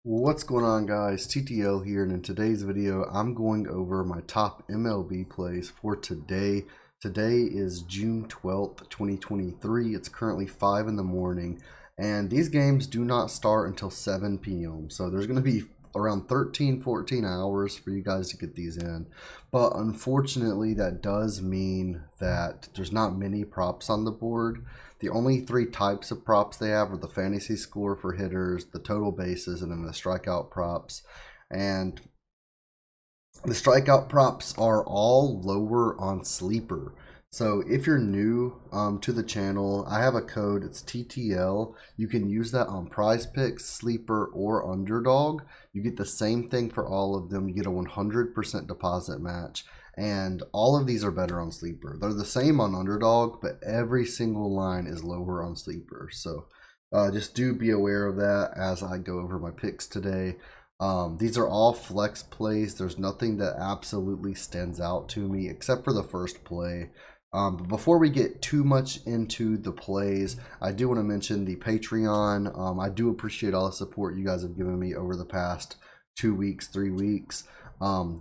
What's going on, guys? TTL here, and in today's video I'm going over my top MLB plays for today. Today is June 12th, 2023. It's currently 5 in the morning, and these games do not start until 7 p.m. So there's going to be around 13-14 hours for you guys to get these in. But unfortunately, that does mean that there's not many props on the board. The only three types of props they have are the fantasy score for hitters, the total bases, and then the strikeout props. And the strikeout props are all lower on Sleeper. So if you're new to the channel, I have a code. It's TTL. You can use that on Prize Picks, Sleeper, or Underdog. You get the same thing for all of them. You get a 100% deposit match. And all of these are better on Sleeper. They're the same on Underdog, but every single line is lower on Sleeper. So just do be aware of that as I go over my picks today. These are all flex plays. There's nothing that absolutely stands out to me except for the first play. But before we get too much into the plays, I do want to mention the Patreon. I do appreciate all the support you guys have given me over the past 2 weeks, 3 weeks.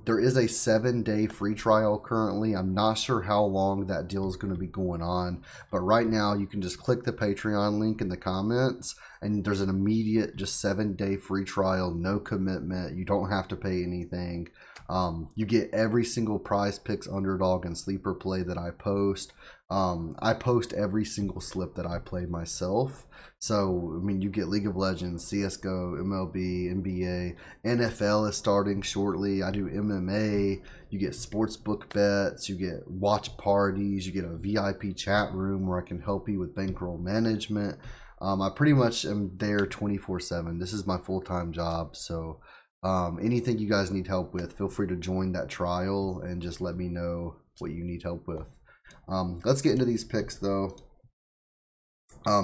There is a 7-day free trial currently. I'm not sure how long that deal is going to be going on, but right now you can just click the Patreon link in the comments and there's an immediate just 7-day free trial, no commitment. You don't have to pay anything. You get every single Prize Picks, Underdog, and Sleeper play that I post. I post every single slip that I play myself. So, I mean, you get League of Legends, CSGO, MLB, NBA, NFL is starting shortly. I do MMA. You get sportsbook bets. You get watch parties. You get a VIP chat room where I can help you with bankroll management. I pretty much am there 24/7. This is my full-time job. So, anything you guys need help with, feel free to join that trial and just let me know what you need help with. Let's get into these picks though.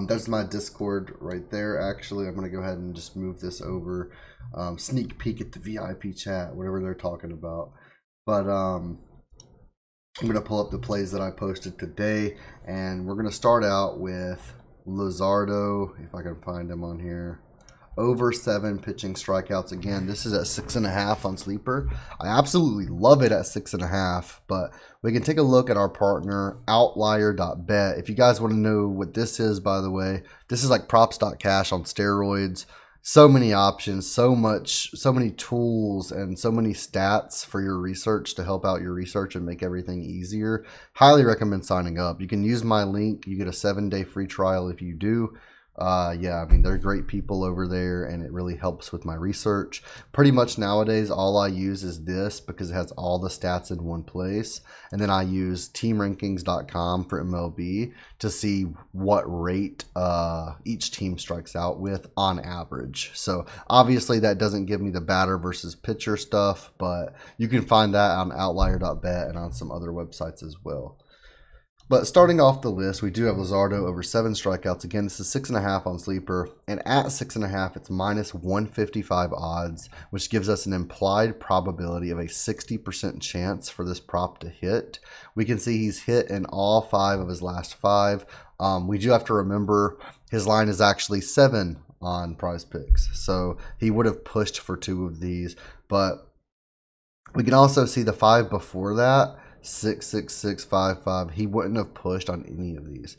There's my Discord right there. Actually, I'm going to go ahead and just move this over. Sneak peek at the VIP chat, whatever they're talking about. But I'm going to pull up the plays that I posted today, and we're going to start out with Luzardo, if I can find him on here. Over 7 pitching strikeouts. Again, this is at 6.5 on Sleeper. I absolutely love it at 6.5, but we can take a look at our partner, Outlier.bet. If you guys want to know what this is, by the way, this is like props.cash on steroids. So many options, so many tools, and so many stats for your research to help out your research and make everything easier. Highly recommend signing up. You can use my link. You get a 7-day free trial if you do. Yeah, I mean, they're great people over there, and it really helps with my research. Pretty much nowadays, all I use is this because it has all the stats in one place. And then I use teamrankings.com for MLB to see what rate each team strikes out with on average. So obviously that doesn't give me the batter versus pitcher stuff, but you can find that on outlier.bet and on some other websites as well. But starting off the list, we do have Luzardo over 7 strikeouts. Again, this is 6.5 on Sleeper, and at 6.5, it's minus 155 odds, which gives us an implied probability of a 60% chance for this prop to hit. We can see he's hit in all 5 of his last 5. We do have to remember his line is actually 7 on Prize Picks, so he would have pushed for 2 of these. But we can also see the 5 before that. 6, 6, 6, 5, 5. He wouldn't have pushed on any of these.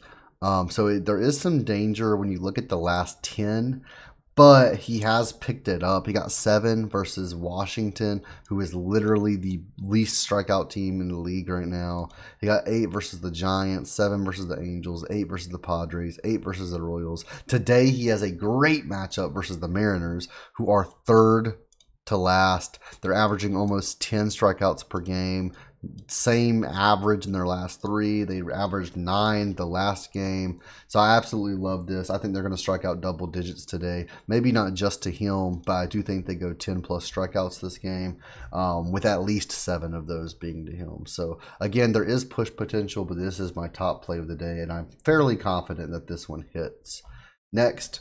So there is some danger when you look at the last 10, but he has picked it up. He got 7 versus Washington, who is literally the least strikeout team in the league right now. He got 8 versus the Giants, 7 versus the Angels, 8 versus the Padres, 8 versus the Royals. Today he has a great matchup versus the Mariners, who are 3rd to last. They're averaging almost 10 strikeouts per game. Same average in their last 3. They averaged 9 the last game. So I absolutely love this. I think they're going to strike out double digits today. Maybe not just to him, but I do think they go 10 plus strikeouts this game, with at least 7 of those being to him. So again, there is push potential, but this is my top play of the day, and I'm fairly confident that this one hits. Next,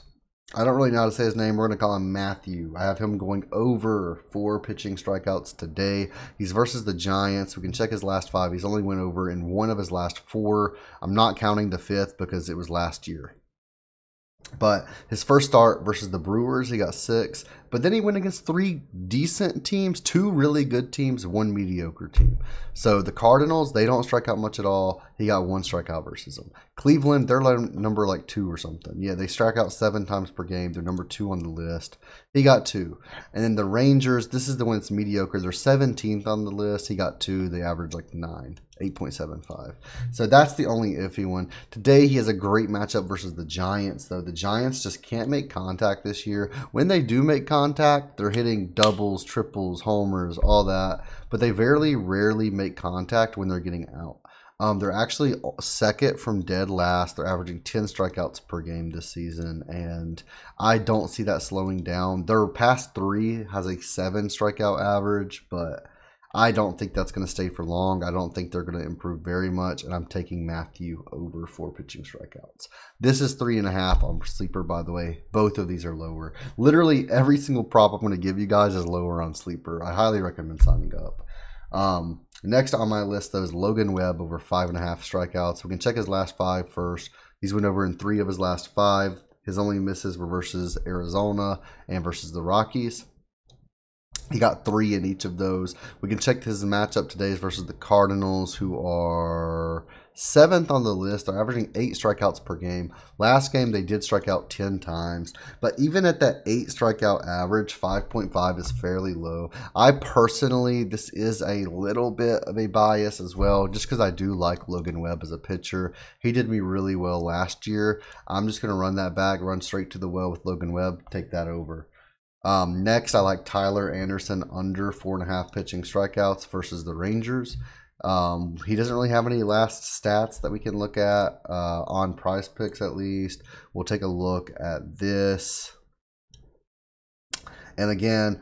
I don't really know how to say his name. We're going to call him Matthew. I have him going over 4 pitching strikeouts today. He's versus the Giants. We can check his last 5. He's only went over in 1 of his last 4. I'm not counting the 5th because it was last year. But his first start versus the Brewers, he got 6. But then he went against 3 decent teams, 2 really good teams, 1 mediocre team. So the Cardinals, they don't strike out much at all. He got 1 strikeout versus them. Cleveland, they're number like 2 or something. Yeah, they strike out 7 times per game. They're number 2 on the list. He got 2. And then the Rangers, this is the one that's mediocre. They're 17th on the list. He got 2. They average like 9. 8.75. So that's the only iffy one. Today he has a great matchup versus the Giants, though. The Giants just can't make contact this year. When they do make contact, they're hitting doubles, triples, homers, all that. But they rarely make contact when they're getting out. They're actually second from dead last. They're averaging 10 strikeouts per game this season, and I don't see that slowing down. Their past 3 has a 7 strikeout average, but I don't think that's going to stay for long. I don't think they're going to improve very much, and I'm taking Matthew over 4 pitching strikeouts. This is 3.5 on Sleeper, by the way. Both of these are lower. Literally every single prop I'm going to give you guys is lower on Sleeper. I highly recommend signing up. Next on my list, though, is Logan Webb over 5.5 strikeouts. We can check his last 5 first. He's went over in 3 of his last 5. His only misses were versus Arizona and versus the Rockies. He got 3 in each of those. We can check his matchup today versus the Cardinals, who are 7th on the list. They're averaging 8 strikeouts per game. Last game, they did strike out 10 times. But even at that 8 strikeout average, 5.5 is fairly low. I personally, this is a little bit of a bias as well, just because I do like Logan Webb as a pitcher. He did me really well last year. I'm just going to run that back, run straight to the well with Logan Webb, take that over. Next, I like Tyler Anderson under 4.5 pitching strikeouts versus the Rangers. He doesn't really have any last stats that we can look at on Prize Picks, at least. We'll take a look at this. And again,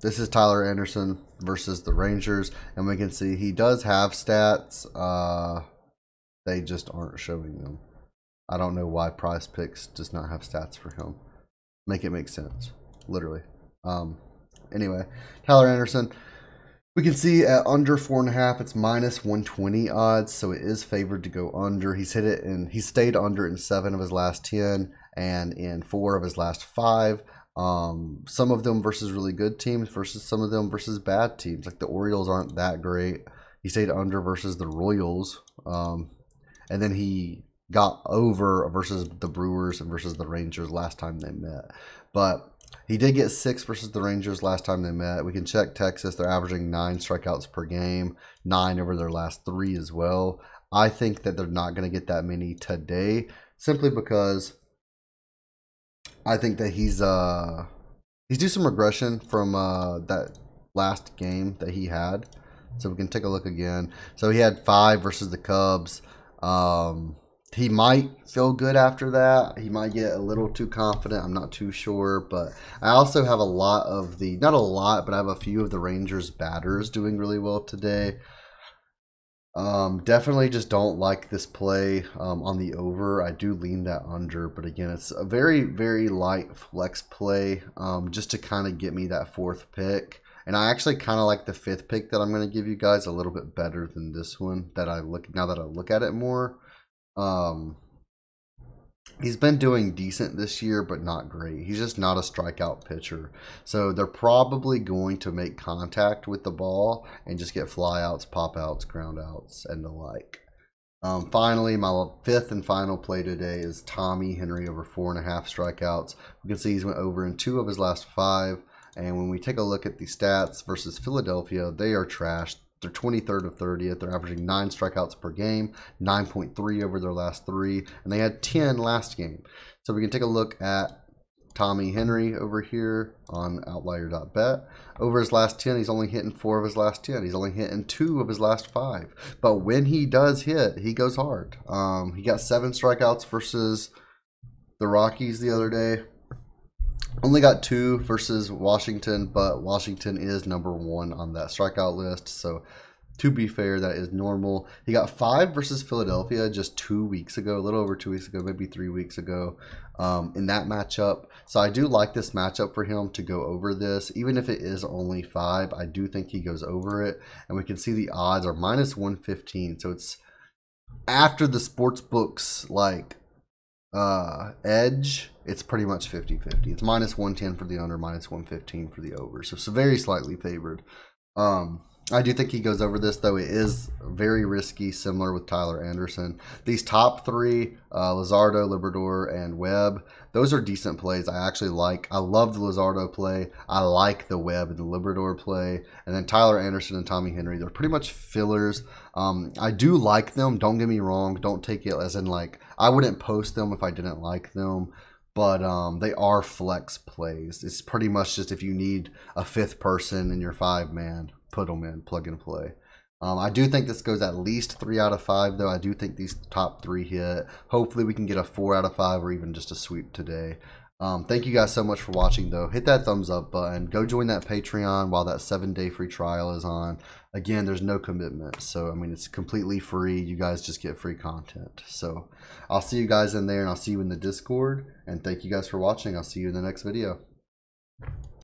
this is Tyler Anderson versus the Rangers, and we can see he does have stats. They just aren't showing them. I don't know why Prize Picks does not have stats for him. Make it make sense, literally. Anyway, Tyler Anderson, we can see at under 4.5, it's minus 120 odds, so it is favored to go under. He's hit it, and he stayed under in 7 of his last 10 and in 4 of his last 5. Some of them versus really good teams versus some of them versus bad teams. Like the Orioles aren't that great. He stayed under versus the Royals, and then he got over versus the Brewers and versus the Rangers last time they met. But he did get 6 versus the Rangers last time they met. We can check Texas. They're averaging 9 strikeouts per game, 9 over their last 3 as well. I think that they're not going to get that many today, simply because I think that he's due some regression from that last game that he had. So we can take a look again. So he had 5 versus the Cubs. He might feel good after that. He might get a little too confident. I'm not too sure. But I also have a lot of the, not a lot, but I have a few of the Rangers batters doing really well today. Definitely just don't like this play on the over. I do lean that under. But again, it's a very, very light flex play just to kind of get me that 4th pick. And I actually kind of like the 5th pick that I'm going to give you guys a little bit better than this one that I look, now that I look at it more. He's been doing decent this year, but not great. He's just not a strikeout pitcher. So they're probably going to make contact with the ball and just get flyouts, pop outs, ground outs, and the like. Finally, my 5th and final play today is Tommy Henry over 4.5 strikeouts. We can see he's went over in 2 of his last 5. And when we take a look at the stats versus Philadelphia, they are trashed. They're 23rd of 30th. They're averaging 9 strikeouts per game, 9.3 over their last 3, and they had 10 last game. So we can take a look at Tommy Henry over here on outlier.bet. Over his last 10, he's only hitting 4 of his last 10. He's only hitting 2 of his last 5. But when he does hit, he goes hard. He got 7 strikeouts versus the Rockies the other day. Only got 2 versus Washington, but Washington is number 1 on that strikeout list. So to be fair, that is normal. He got 5 versus Philadelphia just 2 weeks ago, a little over 2 weeks ago, maybe 3 weeks ago in that matchup. So I do like this matchup for him to go over this. Even if it is only 5, I do think he goes over it. And we can see the odds are minus 115. So it's after the sports books, like, edge, it's pretty much 50-50. It's minus 110 for the under, minus 115 for the over. So it's very slightly favored. I do think he goes over this, though. It is very risky, similar with Tyler Anderson. These top three, Lizardo, Liberatore, and Webb, those are decent plays I actually like. I love the Lizardo play. I like the Webb and the Liberatore play. And then Tyler Anderson and Tommy Henry, they're pretty much fillers. I do like them. Don't get me wrong. Don't take it as in, like, I wouldn't post them if I didn't like them. But they are flex plays. It's pretty much just if you need a fifth person in your 5-man, put them in, plug and play. I do think this goes at least 3 out of 5, though. I do think these top 3 hit. Hopefully we can get a 4 out of 5 or even just a sweep today. Thank you guys so much for watching, though. Hit that thumbs up button. Go join that Patreon while that 7-day free trial is on. Again, there's no commitment. So, I mean, it's completely free. You guys just get free content. So, I'll see you guys in there, and I'll see you in the Discord. And thank you guys for watching. I'll see you in the next video.